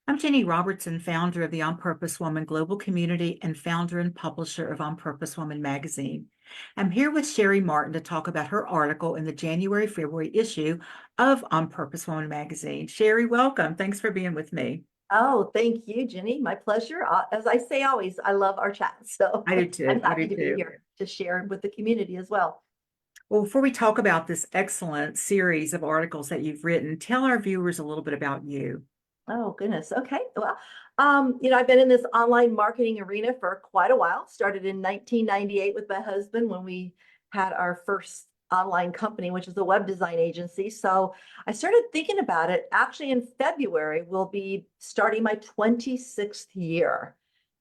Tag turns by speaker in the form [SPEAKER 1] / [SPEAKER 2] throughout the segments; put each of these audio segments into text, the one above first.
[SPEAKER 1] I'm Jenny Robertson, founder of the On Purpose Woman Global Community and founder and publisher of On Purpose Woman magazine. I'm here with Cheri Martin to talk about her article in the January-February issue of On Purpose Woman magazine. Cheri, welcome. Thanks for being with me.
[SPEAKER 2] Oh, thank you, Jenny. My pleasure. As I say always, I love our chat. So
[SPEAKER 1] I do too.
[SPEAKER 2] I'm
[SPEAKER 1] I
[SPEAKER 2] happy
[SPEAKER 1] do
[SPEAKER 2] to be
[SPEAKER 1] too.
[SPEAKER 2] here to share with the community as well.
[SPEAKER 1] Well, before we talk about this excellent series of articles that you've written, tell our viewers a little bit about you.
[SPEAKER 2] Oh, goodness. Okay. Well, I've been in this online marketing arena for quite a while. Started in 1998 with my husband when we had our first online company, which is a web design agency. So I started thinking about it. Actually, in February, we'll be starting my 26th year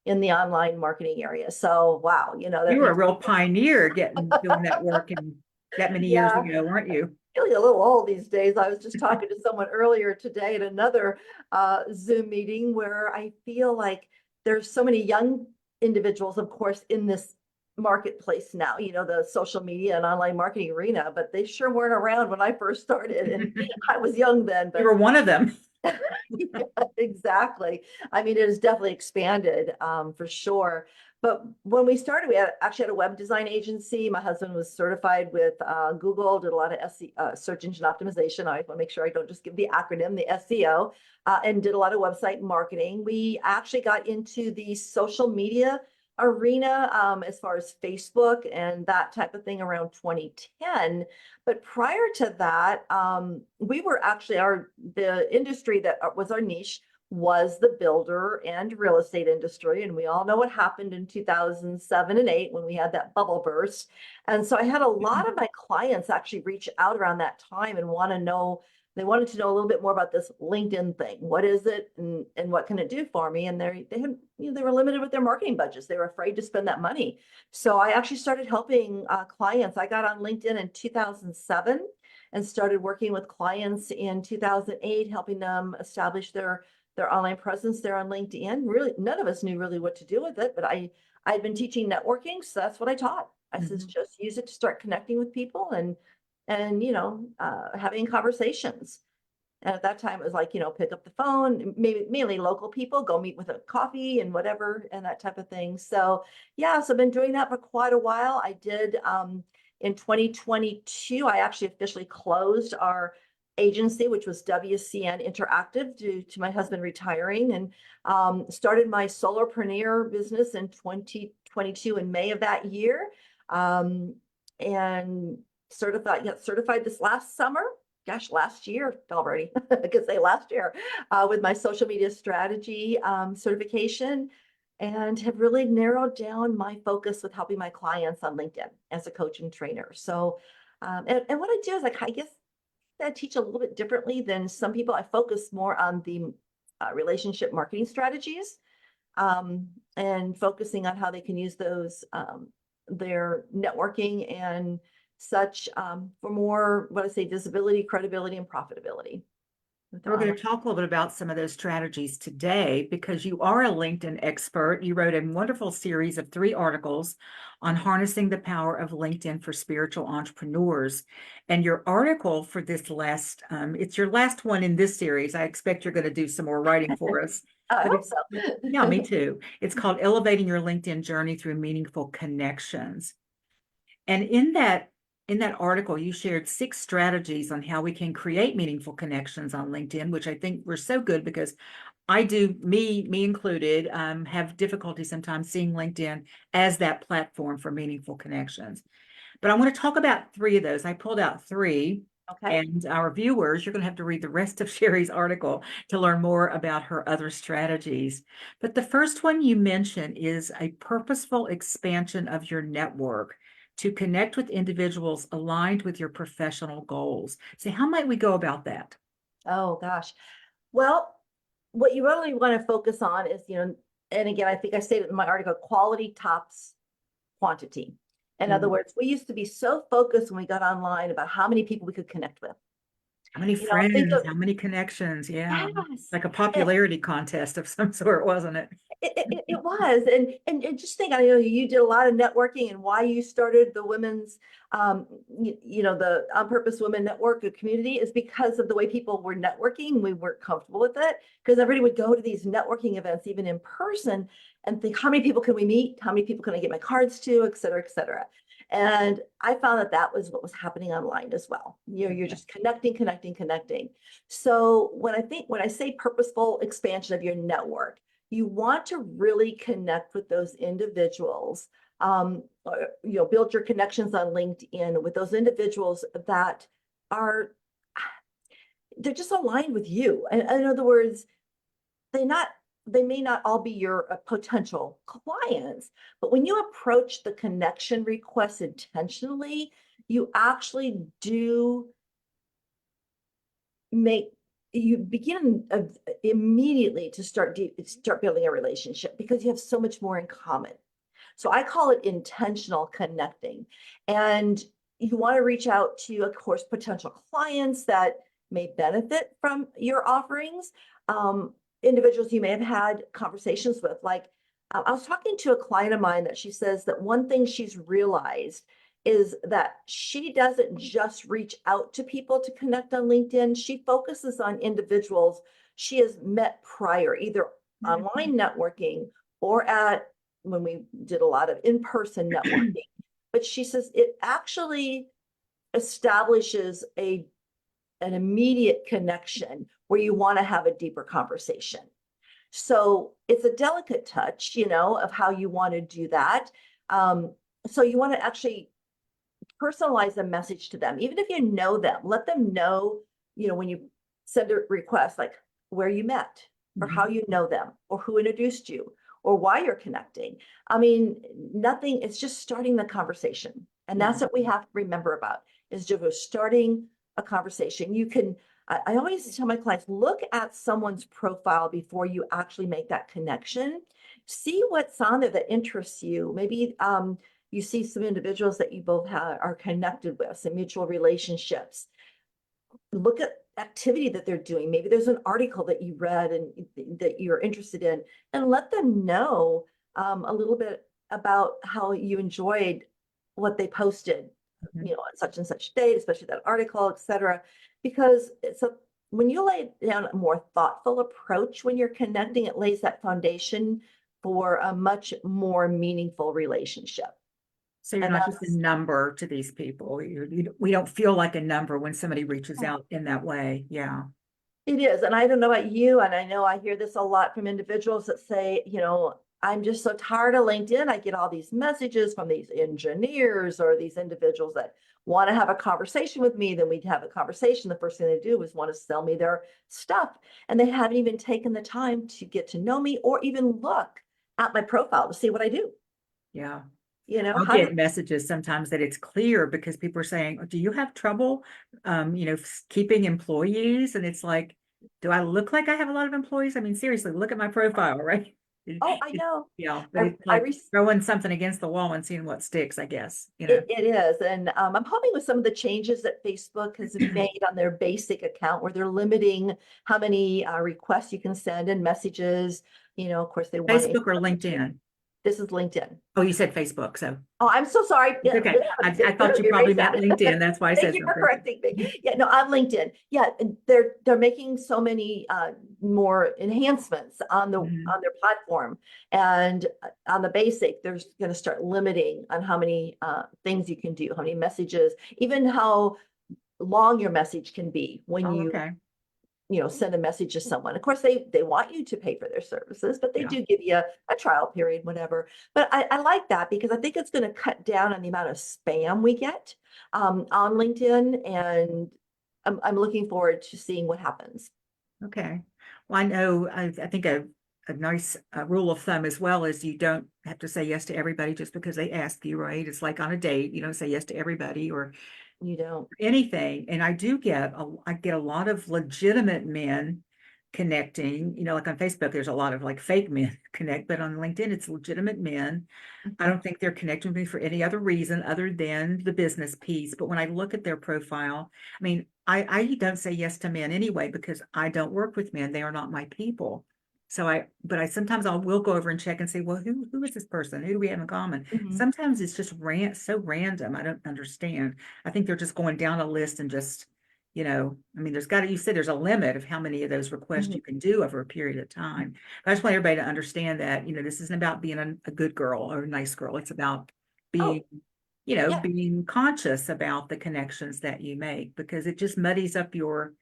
[SPEAKER 2] in the online marketing area. So, wow,
[SPEAKER 1] You
[SPEAKER 2] that
[SPEAKER 1] were a
[SPEAKER 2] makes
[SPEAKER 1] real pioneer doing that work and that many years
[SPEAKER 2] yeah,
[SPEAKER 1] ago, weren't you?
[SPEAKER 2] feeling a little old these days. I was just talking to someone earlier today at another Zoom meeting where I feel like there's so many young individuals, of course, in this marketplace now, the social media and online marketing arena, but they sure weren't around when I first started. And I was young then,
[SPEAKER 1] You
[SPEAKER 2] but
[SPEAKER 1] were one of them.
[SPEAKER 2] yeah, exactly. I mean, it has definitely expanded for sure. But when we started, actually had a web design agency. My husband was certified with Google, did a lot of search engine optimization. I want to make sure I don't just give the acronym, the SEO, and did a lot of website marketing. We actually got into the social media arena as far as Facebook and that type of thing around 2010. But prior to that, we were actually the industry that was our niche was the builder and real estate industry. And we all know what happened in 2007 and 8 when we had that bubble burst. And so I had a lot of my clients actually reach out around that time and they wanted to know a little bit more about this LinkedIn thing. What is it and what can it do for me? And they were limited with their marketing budgets. They were afraid to spend that money. So I actually started helping clients. I got on LinkedIn in 2007 and started working with clients in 2008, helping them establish their online presence there on LinkedIn. Really, none of us knew really what to do with it, but I'd been teaching networking, so that's what I taught. I says just use it to start connecting with people and having conversations. And at that time, it was like, pick up the phone, maybe mainly local people, go meet with a coffee and whatever, and that type of thing. So yeah, so I've been doing that for quite a while. I did in 2022, I actually officially closed our agency, which was WCN Interactive due to my husband retiring, and started my solopreneur business in 2022 in May of that year. And got certified this last summer. Gosh, last year already, I could say last year, with my social media strategy certification, and have really narrowed down my focus with helping my clients on LinkedIn as a coach and trainer. So, and what I do is I guess I teach a little bit differently than some people. I focus more on the relationship marketing strategies and focusing on how they can use those, their networking and such for more, what I say, visibility, credibility, and profitability.
[SPEAKER 1] We're going to talk a little bit about some of those strategies today because you are a LinkedIn expert. You wrote a wonderful series of 3 articles on harnessing the power of LinkedIn for spiritual entrepreneurs. And your article for this it's your last one in this series. I expect you're going to do some more writing for us.
[SPEAKER 2] I
[SPEAKER 1] But
[SPEAKER 2] hope
[SPEAKER 1] it's,
[SPEAKER 2] so.
[SPEAKER 1] yeah, me too. It's called Elevating Your LinkedIn Journey Through Meaningful Connections. And in that article, you shared 6 strategies on how we can create meaningful connections on LinkedIn, which I think were so good because I do, me included, have difficulty sometimes seeing LinkedIn as that platform for meaningful connections. But I want to talk about 3 of those. I pulled out 3.
[SPEAKER 2] Okay.
[SPEAKER 1] And our viewers, you're going to have to read the rest of Cheri's article to learn more about her other strategies. But the first one you mentioned is a purposeful expansion of your network to connect with individuals aligned with your professional goals. So how might we go about that?
[SPEAKER 2] Oh gosh. Well, what you really want to focus on is, and again, I think I stated in my article, quality tops quantity. In other words, we used to be so focused when we got online about how many people we could connect with.
[SPEAKER 1] How many
[SPEAKER 2] Think
[SPEAKER 1] friends,
[SPEAKER 2] of
[SPEAKER 1] how many connections? Yeah.
[SPEAKER 2] yes.
[SPEAKER 1] Like a popularity contest of some sort, wasn't it?
[SPEAKER 2] It was, and just think, I know you did a lot of networking, and why you started the women's, the On Purpose Women Network community is because of the way people were networking. We weren't comfortable with it because everybody would go to these networking events, even in person, and think, how many people can we meet? How many people can I get my cards to, et cetera, et cetera. And I found that that was what was happening online as well. You're
[SPEAKER 1] Okay.
[SPEAKER 2] just connecting, connecting, connecting. So when I say purposeful expansion of your network, you want to really connect with those individuals, build your connections on LinkedIn with those individuals that are, they're just aligned with you. And in other words, they not they may not all be your potential clients, but when you approach the connection request intentionally, you actually do make you begin immediately to start building a relationship because you have so much more in common. So I call it intentional connecting. And you want to reach out to, of course, potential clients that may benefit from your offerings, individuals you may have had conversations with. Like, I was talking to a client of mine that she says that one thing she's realized is that she doesn't just reach out to people to connect on LinkedIn. She focuses on individuals she has met prior, either online networking or at when we did a lot of in-person networking. But she says it actually establishes an immediate connection where you want to have a deeper conversation. So it's a delicate touch, of how you want to do that. So you want to actually personalize a message to them, even if you know them. Let them know, when you send a request, like where you met, or how you know them, or who introduced you, or why you're connecting. I mean, nothing, it's just starting the conversation. And that's what we have to remember about, is just starting a conversation. You can, I always tell my clients, look at someone's profile before you actually make that connection. See what's on there that interests you. Maybe you see some individuals that you both are connected with, some mutual relationships. Look at activity that they're doing. Maybe there's an article that you read and that you're interested in, and let them know a little bit about how you enjoyed what they posted, on such and such date, especially that article, etc. Because when you lay down a more thoughtful approach when you're connecting, it lays that foundation for a much more meaningful relationship.
[SPEAKER 1] So you're
[SPEAKER 2] And
[SPEAKER 1] not just a
[SPEAKER 2] that's
[SPEAKER 1] number to these people. We don't feel like a number when somebody reaches out in that way. Yeah.
[SPEAKER 2] It is. And I don't know about you, and I know I hear this a lot from individuals that say, I'm just so tired of LinkedIn. I get all these messages from these engineers or these individuals that want to have a conversation with me. Then we'd have a conversation. The first thing they do is want to sell me their stuff. And they haven't even taken the time to get to know me or even look at my profile to see what I do.
[SPEAKER 1] Yeah. I'll
[SPEAKER 2] How do
[SPEAKER 1] get messages sometimes that it's clear because people are saying, do you have trouble, keeping employees? And it's like, do I look like I have a lot of employees? I mean, seriously, look at my profile, right?
[SPEAKER 2] oh, I know.
[SPEAKER 1] Yeah, but it's
[SPEAKER 2] I
[SPEAKER 1] like throwing something against the wall and seeing what sticks, I guess,
[SPEAKER 2] It is. And I'm hoping with some of the changes that Facebook has made on their basic account, where they're limiting how many requests you can send and messages, of course, they want to.
[SPEAKER 1] Facebook or LinkedIn.
[SPEAKER 2] This is LinkedIn.
[SPEAKER 1] Oh, you said Facebook, so
[SPEAKER 2] Oh, I'm so sorry.
[SPEAKER 1] it's
[SPEAKER 2] Yeah,
[SPEAKER 1] okay. I thought you probably
[SPEAKER 2] erase
[SPEAKER 1] meant
[SPEAKER 2] that.
[SPEAKER 1] LinkedIn. That's why I
[SPEAKER 2] Thank
[SPEAKER 1] said
[SPEAKER 2] you for
[SPEAKER 1] something.
[SPEAKER 2] correcting me. Yeah, no, I'm LinkedIn. Yeah, and they're making so many more enhancements on
[SPEAKER 1] Mhm.
[SPEAKER 2] their platform, and on the basic, they're going to start limiting on how many things you can do, how many messages, even how long your message can be when
[SPEAKER 1] Oh,
[SPEAKER 2] you
[SPEAKER 1] okay.
[SPEAKER 2] send a message to someone. Of course, they want you to pay for their services, but they
[SPEAKER 1] Yeah.
[SPEAKER 2] do give you a trial period, whatever. But I like that because I think it's going to cut down on the amount of spam we get on LinkedIn, and I'm looking forward to seeing what happens.
[SPEAKER 1] Okay. Well, I know, I think a nice rule of thumb as well is you don't have to say yes to everybody just because they ask you, right? It's like on a date, you don't say yes to everybody or
[SPEAKER 2] You don't.
[SPEAKER 1] anything. And I get a lot of legitimate men connecting, like on Facebook, there's a lot of like fake men connect, but on LinkedIn, it's legitimate men. I don't think they're connecting with me for any other reason other than the business piece. But when I look at their profile, I mean, I don't say yes to men anyway because I don't work with men. They are not my people. But I sometimes I will go over and check and say, well, who is this person? Who do we have in common?
[SPEAKER 2] Mhm.
[SPEAKER 1] Sometimes it's just so random. I don't understand. I think they're just going down a list and just, I mean, you said there's a limit of how many of those requests
[SPEAKER 2] Mhm.
[SPEAKER 1] you can do over a period of time. But I just want everybody to understand that, this isn't about being a good girl or a nice girl. It's about being,
[SPEAKER 2] Oh, yeah.
[SPEAKER 1] being conscious about the connections that you make, because it just muddies up your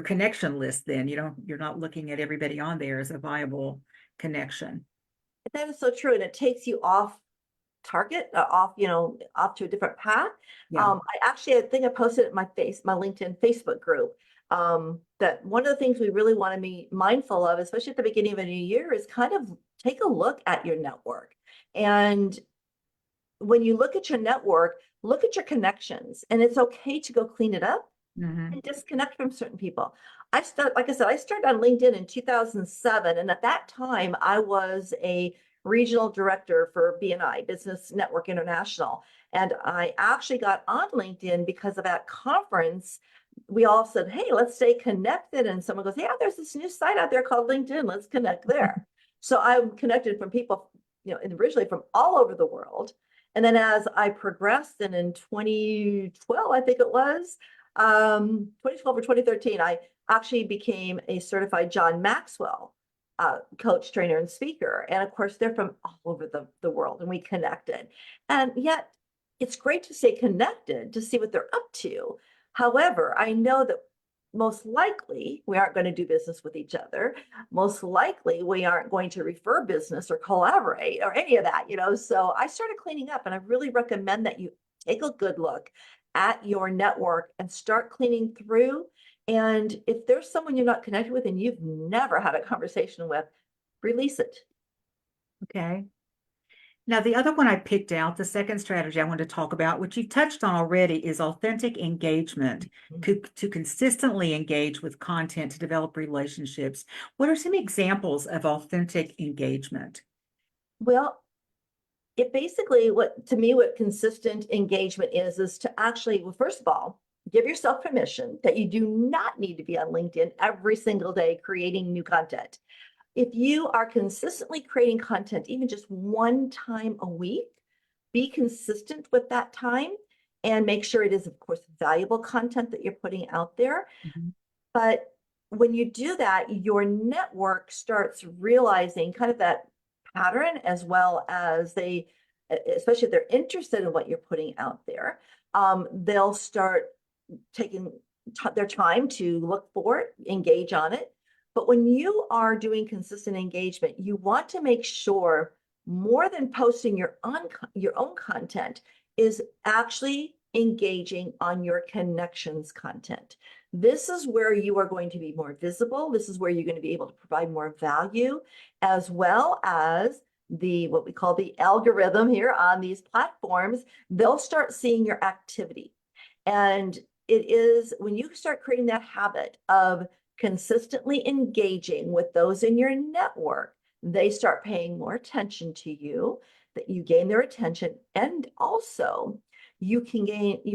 [SPEAKER 1] connection list. Then you're not looking at everybody on there as a viable connection.
[SPEAKER 2] That is so true. And it takes you off target, off, off to a different path.
[SPEAKER 1] Yeah.
[SPEAKER 2] I think I posted it in my LinkedIn Facebook group. That one of the things we really want to be mindful of, especially at the beginning of a new year, is kind of take a look at your network. And when you look at your network, look at your connections, and it's okay to go clean it up
[SPEAKER 1] Hmm.
[SPEAKER 2] and disconnect from certain people. Like I said, I started on LinkedIn in 2007. And at that time, I was a regional director for BNI, Business Network International. And I actually got on LinkedIn because of that conference. We all said, hey, let's stay connected. And someone goes, yeah, there's this new site out there called LinkedIn. Let's connect there. So I'm connected from people, originally from all over the world. And then as I progressed, and in 2012, I think it was, 2012 or 2013, I actually became a certified John Maxwell coach, trainer, and speaker. And of course, they're from all over the world, and we connected. And yet, it's great to stay connected to see what they're up to. However, I know that most likely we aren't going to do business with each other. Most likely we aren't going to refer business or collaborate or any of that, So I started cleaning up, and I really recommend that you take a good look at your network and start cleaning through. And if there's someone you're not connected with and you've never had a conversation with, release it.
[SPEAKER 1] Okay. Now, the other one I picked out, the second strategy I want to talk about, which you've touched on already, is authentic engagement. To consistently engage with content to develop relationships. What are some examples of authentic engagement?
[SPEAKER 2] Well, it basically, what consistent engagement is to actually, well, first of all, give yourself permission that you do not need to be on LinkedIn every single day creating new content. If you are consistently creating content, even just one time a week, be consistent with that time and make sure it is, of course, valuable content that you're putting out there.
[SPEAKER 1] Mhm.
[SPEAKER 2] But when you do that, your network starts realizing kind of that pattern, as well as especially if they're interested in what you're putting out there, they'll start taking their time to look for it, engage on it. But when you are doing consistent engagement, you want to make sure, more than posting your own content, is actually engaging on your connections content. This is where you are going to be more visible. This is where you're going to be able to provide more value, as well as what we call the algorithm here on these platforms. They'll start seeing your activity. And it is when you start creating that habit of consistently engaging with those in your network, they start paying more attention to you, that you gain their attention. And also, you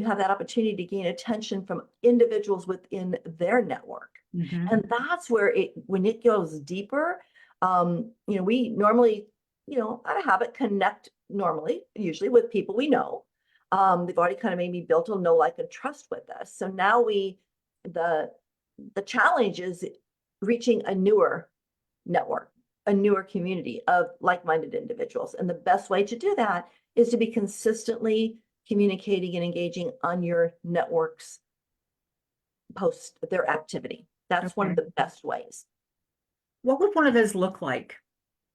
[SPEAKER 2] have that opportunity to gain attention from individuals within their network.
[SPEAKER 1] Mhm.
[SPEAKER 2] And that's where when it goes deeper, we normally, out of habit, connect normally, usually, with people we know. They've already kind of maybe built a know, like, and trust with us. So now the challenge is reaching a newer network, a newer community of like-minded individuals. And the best way to do that is to be consistently communicating and engaging on your network's post, their activity. That's one of
[SPEAKER 1] Okay.
[SPEAKER 2] the best ways.
[SPEAKER 1] What would one of those look like?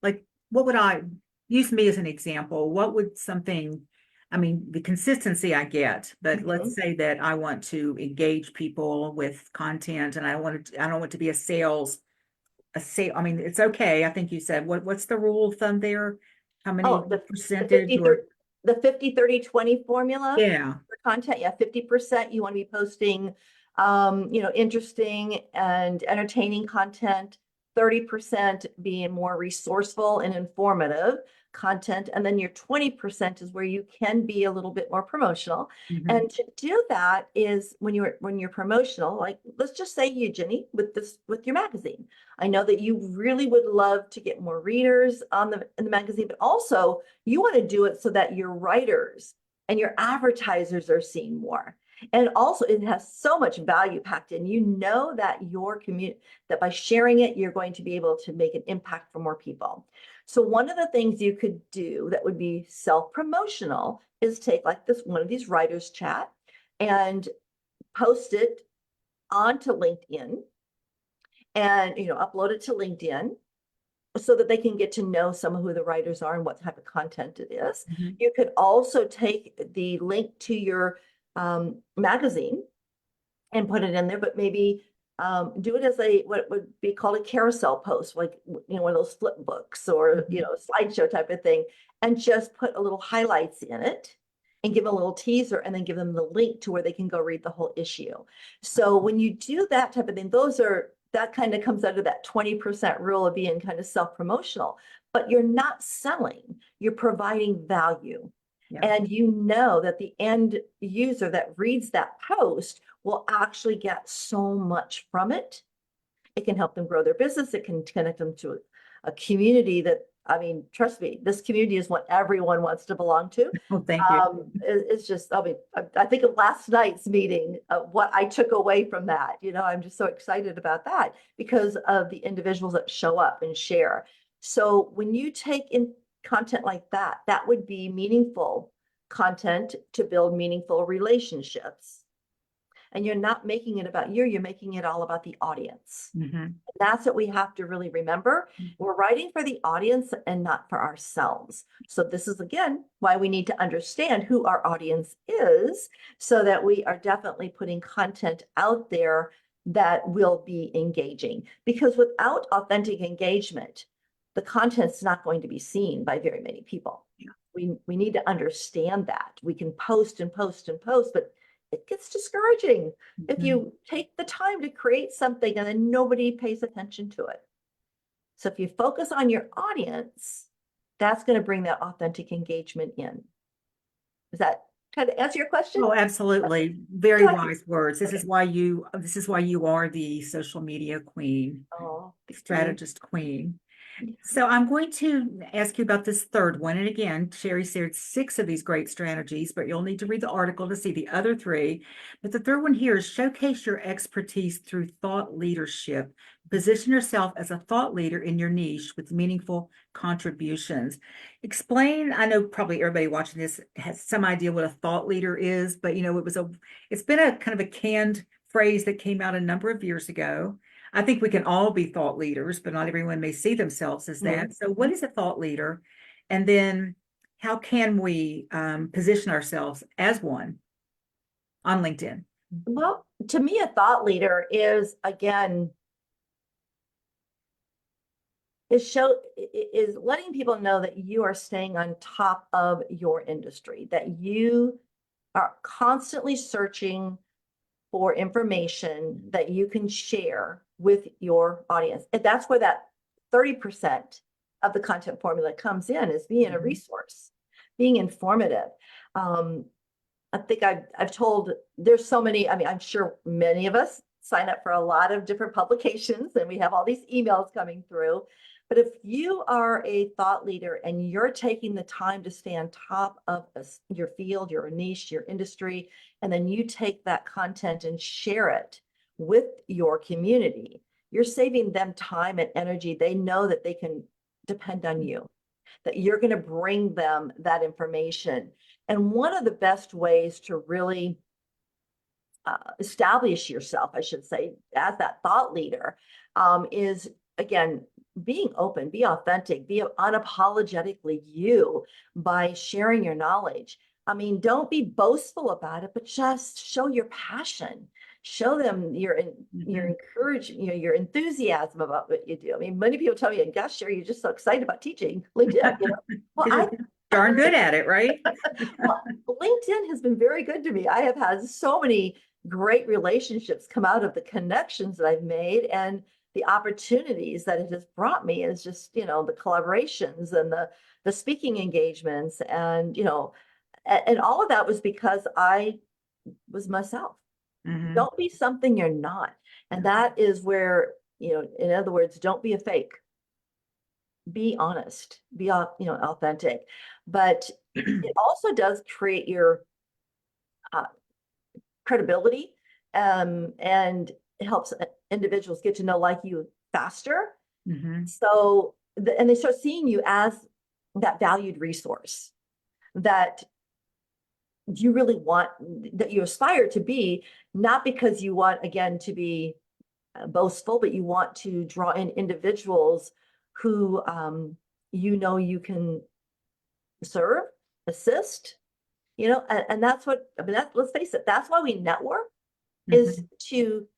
[SPEAKER 1] Like, what would I use me as an example? What would something, I mean, the consistency I get, but let's
[SPEAKER 2] Mhm.
[SPEAKER 1] say that I want to engage people with content and I don't want to be I mean, it's okay. I think you said, what's the rule of thumb there? How many
[SPEAKER 2] Oh, the
[SPEAKER 1] percentage
[SPEAKER 2] 50,
[SPEAKER 1] or,
[SPEAKER 2] the 50, 30, 20 formula
[SPEAKER 1] yeah,
[SPEAKER 2] for content. Yeah, 50% you want to be posting, interesting and entertaining content. 30% being more resourceful and informative content, and then your 20% is where you can be a little bit more promotional.
[SPEAKER 1] Mhm.
[SPEAKER 2] And to do that is when you're promotional, like let's just say you, Jenny, with your magazine. I know that you really would love to get more readers in the magazine, but also you want to do it so that your writers and your advertisers are seeing more. And also it has so much value packed in. You know that your community, that by sharing it, you're going to be able to make an impact for more people. So one of the things you could do that would be self-promotional is take like this, one of these writers chat and post it onto LinkedIn and, upload it to LinkedIn so that they can get to know some of who the writers are and what type of content it is.
[SPEAKER 1] Mhm.
[SPEAKER 2] You could also take the link to your magazine and put it in there, but maybe do it as what would be called a carousel post, like one of those flip books or
[SPEAKER 1] Mhm.
[SPEAKER 2] slideshow type of thing, and just put a little highlights in it and give a little teaser and then give them the link to where they can go read the whole issue. So when you do that type of thing, that kind of comes out of that 20% rule of being kind of self-promotional, but you're not selling, you're providing value.
[SPEAKER 1] Yeah.
[SPEAKER 2] And you know that the end user that reads that post will actually get so much from it. It can help them grow their business. It can connect them to a community that, I mean, trust me, this community is what everyone wants to belong to.
[SPEAKER 1] Oh, thank you.
[SPEAKER 2] It's just, I mean, I think of last night's meeting, what I took away from that. I'm just so excited about that because of the individuals that show up and share. So when you take in content like that, that would be meaningful content to build meaningful relationships. And you're not making it about you, you're making it all about the audience.
[SPEAKER 1] Mhm.
[SPEAKER 2] That's what we have to really remember. We're writing for the audience and not for ourselves. So this is, again, why we need to understand who our audience is so that we are definitely putting content out there that will be engaging. Because without authentic engagement, the content's not going to be seen by very many people.
[SPEAKER 1] Yeah.
[SPEAKER 2] We need to understand that. We can post and post and post, but it gets discouraging if
[SPEAKER 1] Mhm.
[SPEAKER 2] you take the time to create something and then nobody pays attention to it. So if you focus on your audience, that's going to bring that authentic engagement in. Does that kind of answer your question?
[SPEAKER 1] Oh, absolutely. Very
[SPEAKER 2] Go ahead.
[SPEAKER 1] wise words. This
[SPEAKER 2] Okay.
[SPEAKER 1] is why you are the social media queen,
[SPEAKER 2] Oh, thank you.
[SPEAKER 1] strategist queen. So I'm going to ask you about this third one. And again, Cheri shared 6 of these great strategies, but you'll need to read the article to see the other 3. But the third one here is showcase your expertise through thought leadership. Position yourself as a thought leader in your niche with meaningful contributions. Explain, I know probably everybody watching this has some idea what a thought leader is, but it's been a kind of a canned phrase that came out a number of years ago. I think we can all be thought leaders, but not everyone may see themselves as that. So, what is a thought leader? And then, how can we position ourselves as one on LinkedIn?
[SPEAKER 2] Well, to me, a thought leader is, again, is letting people know that you are staying on top of your industry, that you are constantly searching for information that you can share with your audience. And that's where that 30% of the content formula comes in, is being a
[SPEAKER 1] Mhm.
[SPEAKER 2] resource, being informative. I think I've told, there's so many, I mean, I'm sure many of us sign up for a lot of different publications and we have all these emails coming through. But if you are a thought leader and you're taking the time to stay on top of your field, your niche, your industry, and then you take that content and share it with your community, you're saving them time and energy. They know that they can depend on you, that you're going to bring them that information. And one of the best ways to really establish yourself, I should say, as that thought leader, is, again, being open, be authentic, be unapologetically you by sharing your knowledge. I mean, don't be boastful about it, but just show your passion. Show them your
[SPEAKER 1] Mhm.
[SPEAKER 2] encouragement, your enthusiasm about what you do. I mean, many people tell me, "Gosh, Cheri, you're just so excited about teaching LinkedIn." Well,
[SPEAKER 1] Because you're darn good at it, right?
[SPEAKER 2] well, LinkedIn has been very good to me. I have had so many great relationships come out of the connections that I've made. And the opportunities that it has brought me is just, you know, the collaborations and the speaking engagements, and, you know, and all of that was because I was myself.
[SPEAKER 1] Mhm.
[SPEAKER 2] Don't be something you're not. And that is where, you know, in other words, don't be a fake. Be honest, be, you know, authentic. But it also does create your uh, credibility, and it helps individuals get to know like you faster.
[SPEAKER 1] Mhm.
[SPEAKER 2] So, and they start seeing you as that valued resource that you really want, that you aspire to be, not because you want, again, to be boastful, but you want to draw in individuals who, you know, you can serve, assist, you know, and that's what, I mean, that, let's face it, that's why we network, is
[SPEAKER 1] Mhm.
[SPEAKER 2] to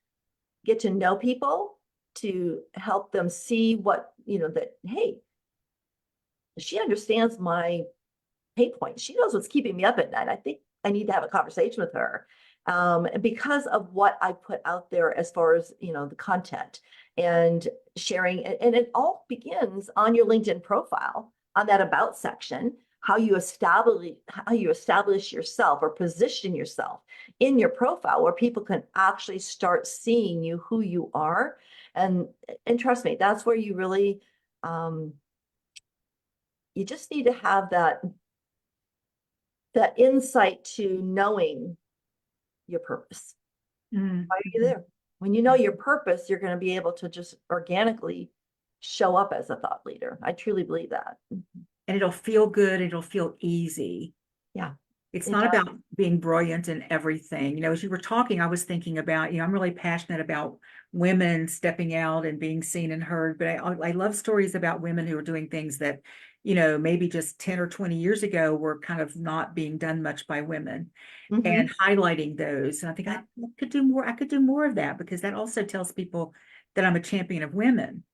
[SPEAKER 2] get to know people, to help them see what, you know, that, hey, she understands my pain point. She knows what's keeping me up at night. I think I need to have a conversation with her, because of what I put out there as far as, you know, the content and sharing. And it all begins on your LinkedIn profile, on that about section, how you establish yourself or position yourself in your profile, where people can actually start seeing you, who you are. And and trust me, that's where you really, um, you just need to have that insight to knowing your purpose.
[SPEAKER 1] Mhm.
[SPEAKER 2] Why are you there? When you know your purpose, you're going to be able to just organically show up as a thought leader. I truly believe that.
[SPEAKER 1] And it'll feel good. It'll feel easy.
[SPEAKER 2] Yeah,
[SPEAKER 1] It's
[SPEAKER 2] it
[SPEAKER 1] not
[SPEAKER 2] does.
[SPEAKER 1] about being brilliant in everything. You know, as you were talking, I was thinking about, I'm really passionate about women stepping out and being seen and heard, but I love stories about women who are doing things that, maybe just 10 or 20 years ago were kind of not being done much by women,
[SPEAKER 2] Mhm.
[SPEAKER 1] and highlighting those. And I think
[SPEAKER 2] Yeah.
[SPEAKER 1] I could do more. I could do more of that, because that also tells people that I'm a champion of women,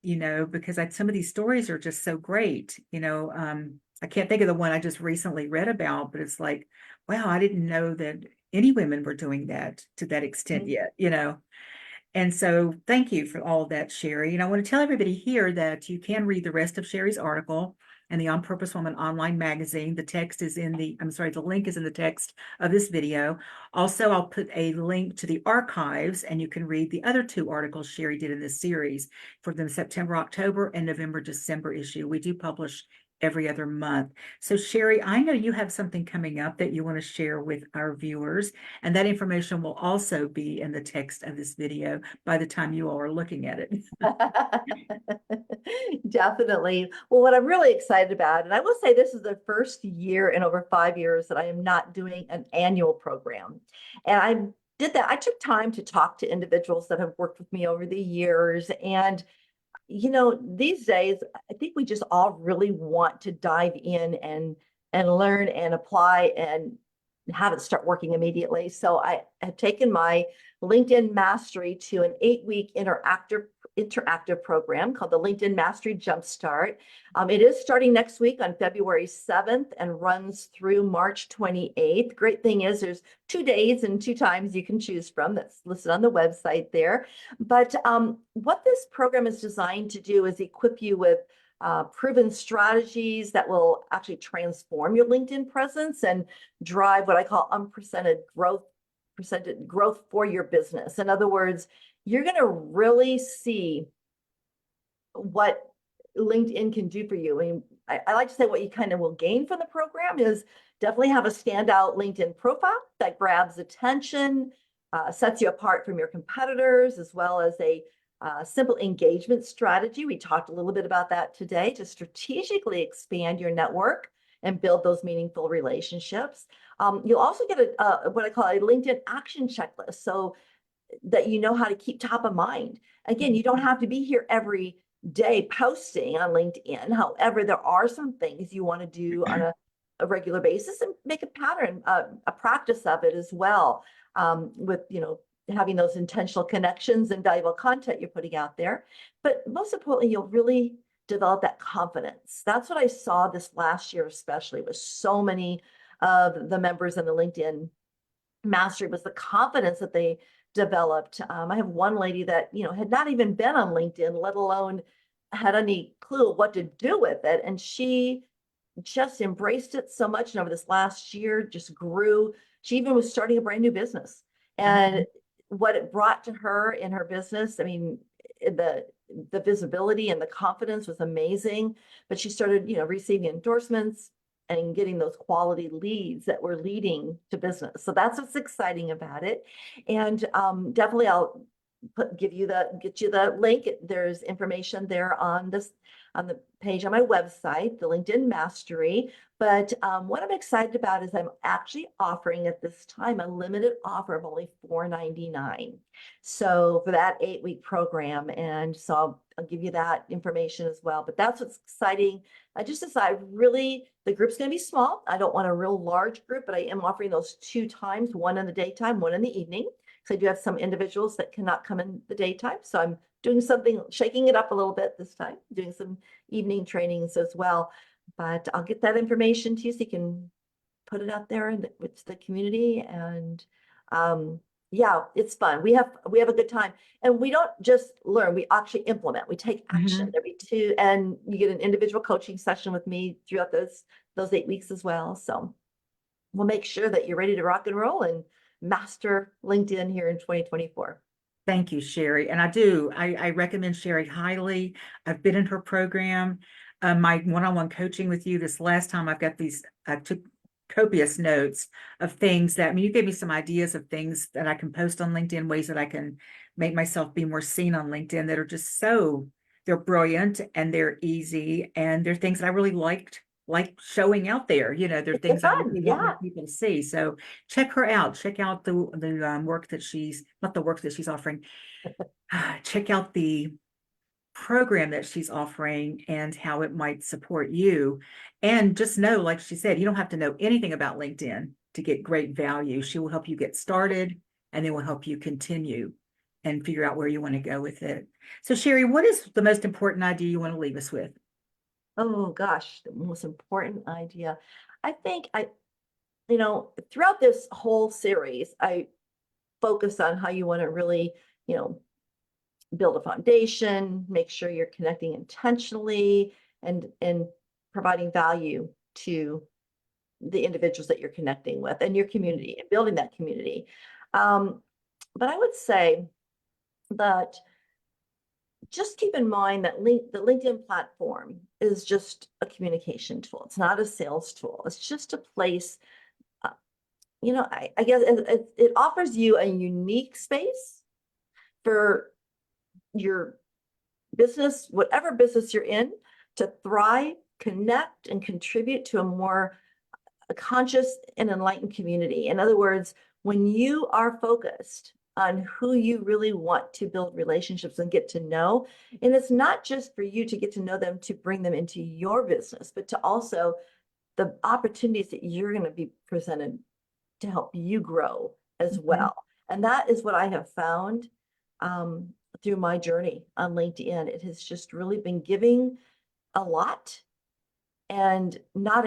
[SPEAKER 1] because some of these stories are just so great. I can't think of the one I just recently read about, but it's like, wow, I didn't know that any women were doing that to that extent
[SPEAKER 2] Mhm.
[SPEAKER 1] yet. And so thank you for all of that, Cheri. And I want to tell everybody here that you can read the rest of Cheri's article in the On Purpose Woman online magazine. The link is in the text of this video. Also, I'll put a link to the archives, and you can read the other two articles Cheri did in this series for the September, October, and November, December issue. We do publish every other month. So Cheri, I know you have something coming up that you want to share with our viewers, and that information will also be in the text of this video by the time you all are looking at it.
[SPEAKER 2] Definitely. Well, what I'm really excited about, and I will say this is the first year in over 5 years that I am not doing an annual program. And I did that. I took time to talk to individuals that have worked with me over the years. And, you know, these days, I think we just all really want to dive in and learn and apply and have it start working immediately. So I have taken my LinkedIn Mastery to an 8-week interactive program called the LinkedIn Mastery Jumpstart. It is starting next week on February 7th and runs through March 28th. Great thing is there's 2 days and 2 times you can choose from. That's listed on the website there. But what this program is designed to do is equip you with proven strategies that will actually transform your LinkedIn presence and drive what I call percentage growth for your business. In other words, you're going to really see what LinkedIn can do for you. I mean, I like to say what you kind of will gain from the program is definitely have a standout LinkedIn profile that grabs attention, sets you apart from your competitors, as well as a simple engagement strategy. We talked a little bit about that today to strategically expand your network and build those meaningful relationships. You'll also get what I call a LinkedIn action checklist, so that you know how to keep top of mind. Again, you don't have to be here every day posting on LinkedIn. However, there are some things you want to do on a regular basis and make a pattern, a practice of it as well, with, you know, having those intentional connections and valuable content you're putting out there. But most importantly, you'll really develop that confidence. That's what I saw this last year, especially with so many of the members in the LinkedIn Mastery, was the confidence that they developed. I have one lady that, had not even been on LinkedIn, let alone had any clue what to do with it. And she just embraced it so much. And over this last year, just grew. She even was starting a brand new business. And what it brought to her in her business, I mean, the visibility and the confidence was amazing. But she started, receiving endorsements and getting those quality leads that were leading to business. So that's what's exciting about it. And definitely I'll get you the link. There's information there on the page on my website, the LinkedIn Mastery. But what I'm excited about is I'm actually offering at this time a limited offer of only $4.99. So for that 8-week program, and so I'll give you that information as well. But that's what's exciting. I just decided really the group's going to be small. I don't want a real large group, but I am offering those 2 times, one in the daytime, one in the evening. So I do have some individuals that cannot come in the daytime. So I'm doing something, shaking it up a little bit this time, doing some evening trainings as well. But I'll get that information to you so you can put it out there with the community. And yeah, it's fun. We have a good time. And we don't just learn, we actually implement. We take action every 2, and you get an individual coaching session with me throughout those 8 weeks as well. So we'll make sure that you're ready to rock and roll and master LinkedIn here in 2024.
[SPEAKER 1] Thank you, Cheri. And I recommend Cheri highly. I've been in her program. My one-on-one coaching with you this last time, I took copious notes of things that, I mean, you gave me some ideas of things that I can post on LinkedIn, ways that I can make myself be more seen on LinkedIn that are just they're brilliant and they're easy. And they're things that I really like showing out there. They're things I
[SPEAKER 2] Fun,
[SPEAKER 1] really want more
[SPEAKER 2] yeah.
[SPEAKER 1] people to see. So check her out. Check out the work that not the work that she's offering. Check out the program that she's offering and how it might support you. And just know, like she said, you don't have to know anything about LinkedIn to get great value. She will help you get started, and then will help you continue and figure out where you want to go with it. So Cheri, what is the most important idea you want to leave us with?
[SPEAKER 2] Oh gosh, the most important idea. I think throughout this whole series, I focus on how you want to really, build a foundation, make sure you're connecting intentionally and providing value to the individuals that you're connecting with and your community and building that community. But I would say that just keep in mind that the LinkedIn platform is just a communication tool. It's not a sales tool. It's just a place, uh, I guess it offers you a unique space for your business, whatever business you're in, to thrive, connect, and contribute to a more conscious and enlightened community. In other words, when you are focused on who you really want to build relationships and get to know, and it's not just for you to get to know them to bring them into your business, but to also the opportunities that you're going to be presented to help you grow as well. And that is what I have found through my journey on LinkedIn. It has just really been giving a lot and not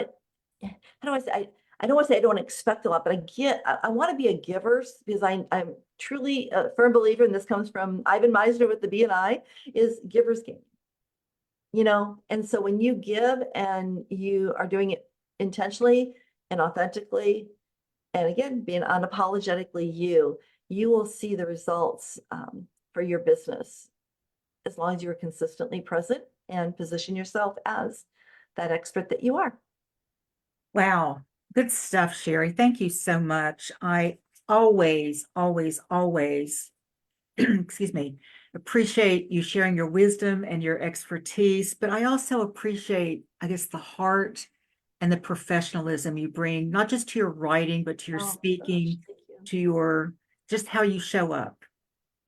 [SPEAKER 2] how do I say, I don't want to say I don't expect a lot, but I want to be a giver because I'm truly a firm believer, and this comes from Ivan Meisner with the BNI, is givers gain. And so when you give and you are doing it intentionally and authentically, and again, being unapologetically you will see the results for your business as long as you're consistently present and position yourself as that expert that you are.
[SPEAKER 1] Wow, good stuff, Cheri. Thank you so much. I always, always, always, excuse me, appreciate you sharing your wisdom and your expertise, but I also appreciate, I guess, the heart and the professionalism you bring, not just to your writing, but to your
[SPEAKER 2] Oh gosh,
[SPEAKER 1] speaking,
[SPEAKER 2] thank you.
[SPEAKER 1] to your just how you show up.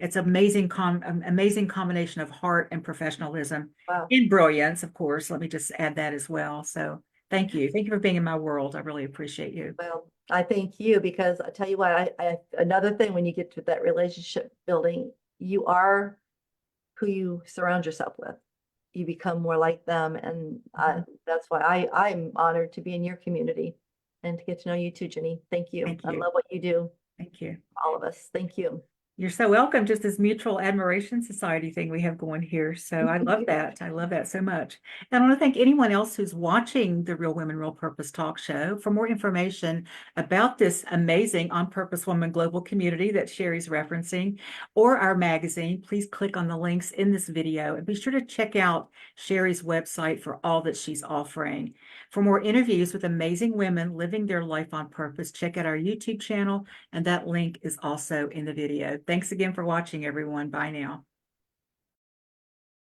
[SPEAKER 1] It's amazing combination of heart and professionalism
[SPEAKER 2] Wow.
[SPEAKER 1] and brilliance, of course. Let me just add that as well. So thank you. Thank you for being in my world. I really appreciate you.
[SPEAKER 2] Well, I thank you because I tell you what, I another thing when you get to that relationship building, you are who you surround yourself with. You become more like them, and that's why I'm honored to be in your community and to get to know you too, Jenny. Thank you.
[SPEAKER 1] Thank
[SPEAKER 2] I
[SPEAKER 1] you.
[SPEAKER 2] love what you do.
[SPEAKER 1] Thank you.
[SPEAKER 2] All of us. Thank you.
[SPEAKER 1] You're so welcome. Just this mutual admiration society thing we have going here. So I love that. I love that so much. And I want to thank anyone else who's watching the Real Women, Real Purpose talk show. For more information about this amazing On Purpose Woman global community that Cheri's referencing, or our magazine, please click on the links in this video and be sure to check out Cheri's website for all that she's offering. For more interviews with amazing women living their life on purpose, check out our YouTube channel, and that link is also in the video. Thanks again for watching, everyone. Bye now.